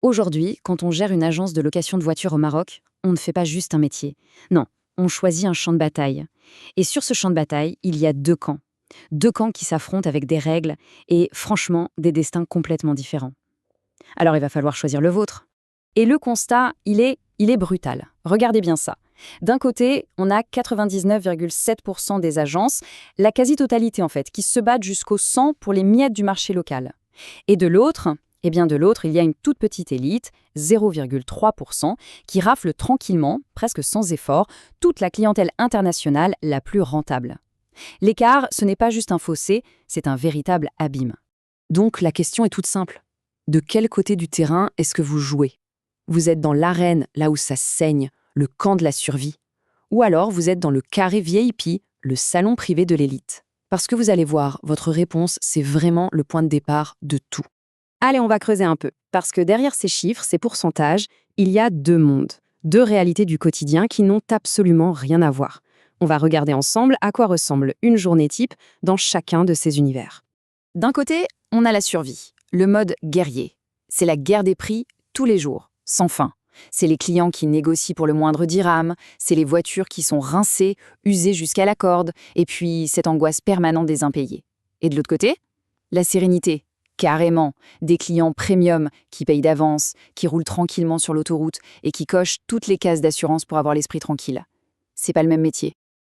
Aujourd'hui, quand on gère une agence de location de voitures au Maroc, on ne fait pas juste un métier. Non, on choisit un champ de bataille. Et sur ce champ de bataille, il y a deux camps. Deux camps qui s'affrontent avec des règles et, franchement, des destins complètement différents. Alors il va falloir choisir le vôtre. Et le constat, il est brutal. Regardez bien ça. D'un côté, on a 99,7% des agences, la quasi-totalité en fait, qui se battent jusqu'au 100 pour les miettes du marché local. Et de l'autre, il y a une toute petite élite, 0,3%, qui rafle tranquillement, presque sans effort, toute la clientèle internationale la plus rentable. L'écart, ce n'est pas juste un fossé, c'est un véritable abîme. Donc la question est toute simple. De quel côté du terrain est-ce que vous jouez? Vous êtes dans l'arène, là où ça saigne, le camp de la survie. Ou alors vous êtes dans le carré VIP, le salon privé de l'élite. Parce que vous allez voir, votre réponse, c'est vraiment le point de départ de tout. Allez, on va creuser un peu. Parce que derrière ces chiffres, ces pourcentages, il y a deux mondes, deux réalités du quotidien qui n'ont absolument rien à voir. On va regarder ensemble à quoi ressemble une journée type dans chacun de ces univers. D'un côté, on a la survie, le mode guerrier. C'est la guerre des prix tous les jours, sans fin. C'est les clients qui négocient pour le moindre dirham, c'est les voitures qui sont rincées, usées jusqu'à la corde, et puis cette angoisse permanente des impayés. Et de l'autre côté, la sérénité, carrément, des clients premium qui payent d'avance, qui roulent tranquillement sur l'autoroute et qui cochent toutes les cases d'assurance pour avoir l'esprit tranquille. C'est pas le même métier.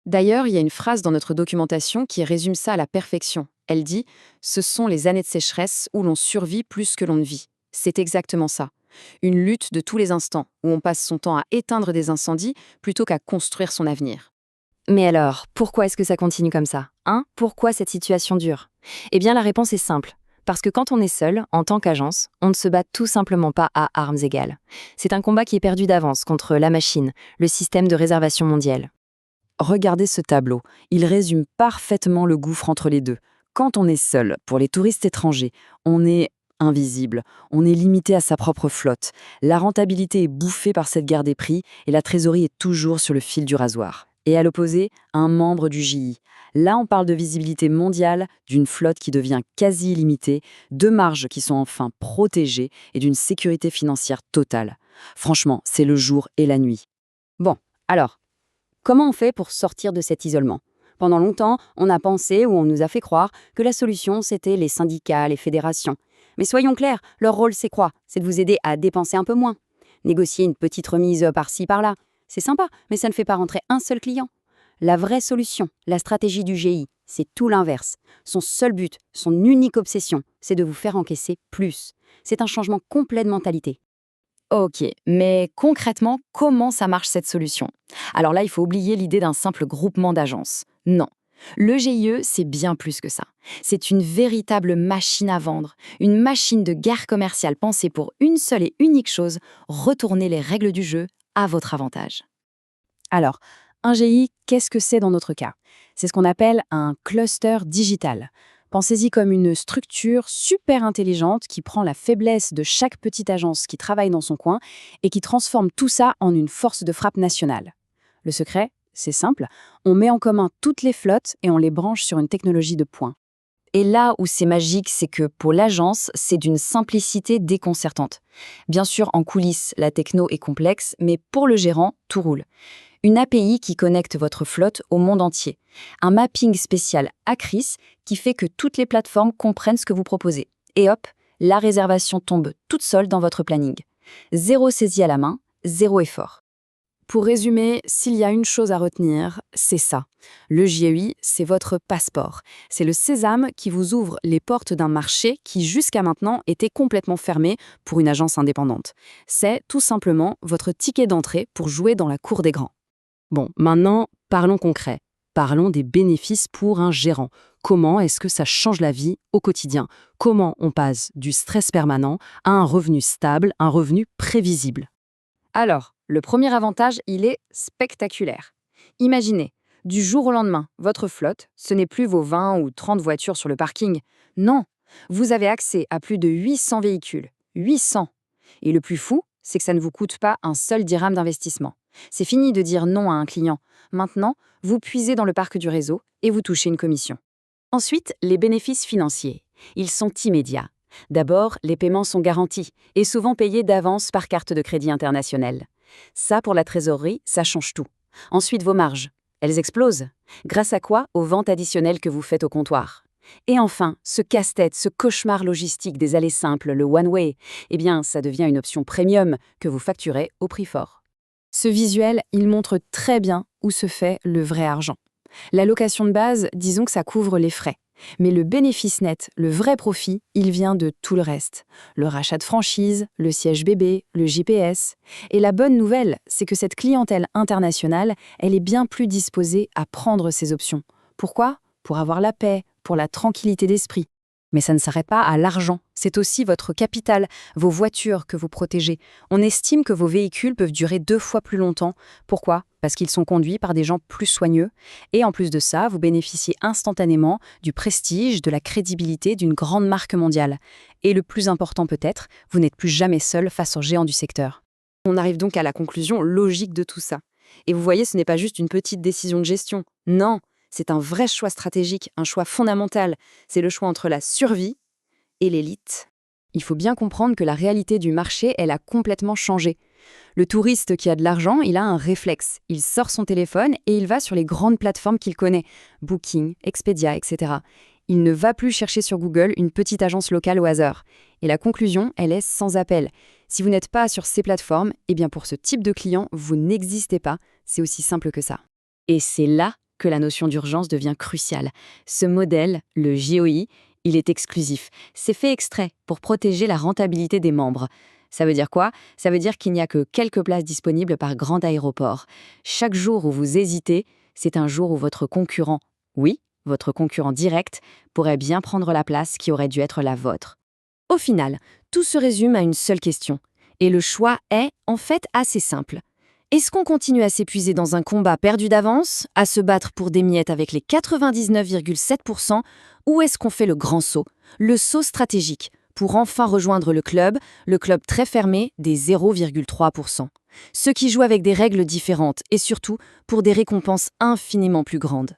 D'ailleurs, il y a une phrase dans notre documentation qui résume ça à la perfection. Elle dit « Ce sont les années de sécheresse où l'on survit plus que l'on ne vit ». C'est exactement ça. Une lutte de tous les instants, où on passe son temps à éteindre des incendies plutôt qu'à construire son avenir. Mais alors, pourquoi est-ce que ça continue comme ça, hein? Pourquoi cette situation dure? Eh bien, la réponse est simple. Parce que quand on est seul, en tant qu'agence, on ne se bat tout simplement pas à armes égales. C'est un combat qui est perdu d'avance contre la machine, le système de réservation mondial. Regardez ce tableau, il résume parfaitement le gouffre entre les deux. Quand on est seul, pour les touristes étrangers, on est invisible, on est limité à sa propre flotte. La rentabilité est bouffée par cette guerre des prix et la trésorerie est toujours sur le fil du rasoir. Et à l'opposé, un membre du JI. Là, on parle de visibilité mondiale, d'une flotte qui devient quasi illimitée, de marges qui sont enfin protégées et d'une sécurité financière totale. Franchement, c'est le jour et la nuit. Bon, alors, comment on fait pour sortir de cet isolement? Pendant longtemps, on a pensé ou on nous a fait croire que la solution, c'était les syndicats, les fédérations. Mais soyons clairs, leur rôle, c'est quoi? C'est de vous aider à dépenser un peu moins. Négocier une petite remise par-ci, par-là. C'est sympa, mais ça ne fait pas rentrer un seul client. La vraie solution, la stratégie du GI, c'est tout l'inverse. Son seul but, son unique obsession, c'est de vous faire encaisser plus. C'est un changement complet de mentalité. Ok, mais concrètement, comment ça marche cette solution? Alors là, il faut oublier l'idée d'un simple groupement d'agences. Non. Le GIE, c'est bien plus que ça. C'est une véritable machine à vendre, une machine de guerre commerciale pensée pour une seule et unique chose, retourner les règles du jeu à votre avantage. Alors, un GI, qu'est-ce que c'est dans notre cas? C'est ce qu'on appelle un cluster digital. Pensez-y comme une structure super intelligente qui prend la faiblesse de chaque petite agence qui travaille dans son coin et qui transforme tout ça en une force de frappe nationale. Le secret, c'est simple, on met en commun toutes les flottes et on les branche sur une technologie de pointe. Et là où c'est magique, c'est que pour l'agence, c'est d'une simplicité déconcertante. Bien sûr, en coulisses, la techno est complexe, mais pour le gérant, tout roule. Une API qui connecte votre flotte au monde entier. Un mapping spécial ACRIS qui fait que toutes les plateformes comprennent ce que vous proposez. Et hop, la réservation tombe toute seule dans votre planning. Zéro saisie à la main, zéro effort. Pour résumer, s'il y a une chose à retenir, c'est ça. Le GEI, c'est votre passeport. C'est le sésame qui vous ouvre les portes d'un marché qui, jusqu'à maintenant, était complètement fermé pour une agence indépendante. C'est tout simplement votre ticket d'entrée pour jouer dans la cour des grands. Bon, maintenant, parlons concret. Parlons des bénéfices pour un gérant. Comment est-ce que ça change la vie au quotidien? Comment on passe du stress permanent à un revenu stable, un revenu prévisible? Alors, le premier avantage, il est spectaculaire. Imaginez, du jour au lendemain, votre flotte, ce n'est plus vos 20 ou 30 voitures sur le parking. Non, vous avez accès à plus de 800 véhicules. 800! Et le plus fou, c'est que ça ne vous coûte pas un seul dirham d'investissement. C'est fini de dire non à un client. Maintenant, vous puisez dans le parc du réseau et vous touchez une commission. Ensuite, les bénéfices financiers. Ils sont immédiats. D'abord, les paiements sont garantis et souvent payés d'avance par carte de crédit internationale. Ça, pour la trésorerie, ça change tout. Ensuite, vos marges. Elles explosent. Grâce à quoi? Aux ventes additionnelles que vous faites au comptoir. Et enfin, ce casse-tête, ce cauchemar logistique des allées simples, le one-way, eh bien, ça devient une option premium que vous facturez au prix fort. Ce visuel, il montre très bien où se fait le vrai argent. La location de base, disons que ça couvre les frais. Mais le bénéfice net, le vrai profit, il vient de tout le reste. Le rachat de franchise, le siège bébé, le GPS. Et la bonne nouvelle, c'est que cette clientèle internationale, elle est bien plus disposée à prendre ces options. Pourquoi? Pour avoir la paix, pour la tranquillité d'esprit. Mais ça ne s'arrête pas à l'argent, c'est aussi votre capital, vos voitures que vous protégez. On estime que vos véhicules peuvent durer 2 fois plus longtemps. Pourquoi? Parce qu'ils sont conduits par des gens plus soigneux. Et en plus de ça, vous bénéficiez instantanément du prestige, de la crédibilité d'une grande marque mondiale. Et le plus important peut-être, vous n'êtes plus jamais seul face aux géants du secteur. On arrive donc à la conclusion logique de tout ça. Et vous voyez, ce n'est pas juste une petite décision de gestion. Non! C'est un vrai choix stratégique, un choix fondamental. C'est le choix entre la survie et l'élite. Il faut bien comprendre que la réalité du marché, elle a complètement changé. Le touriste qui a de l'argent, il a un réflexe. Il sort son téléphone et il va sur les grandes plateformes qu'il connaît, Booking, Expedia, etc. Il ne va plus chercher sur Google une petite agence locale au hasard. Et la conclusion, elle est sans appel. Si vous n'êtes pas sur ces plateformes, eh bien pour ce type de client, vous n'existez pas. C'est aussi simple que ça. Et c'est là que la notion d'urgence devient cruciale. Ce modèle, le JOI, il est exclusif. C'est fait exprès pour protéger la rentabilité des membres. Ça veut dire quoi? Ça veut dire qu'il n'y a que quelques places disponibles par grand aéroport. Chaque jour où vous hésitez, c'est un jour où votre concurrent, oui, votre concurrent direct, pourrait bien prendre la place qui aurait dû être la vôtre. Au final, tout se résume à une seule question. Et le choix est, en fait, assez simple. Est-ce qu'on continue à s'épuiser dans un combat perdu d'avance, à se battre pour des miettes avec les 99,7%, ou est-ce qu'on fait le grand saut, le saut stratégique, pour enfin rejoindre le club très fermé des 0,3%? Ceux qui jouent avec des règles différentes et surtout pour des récompenses infiniment plus grandes.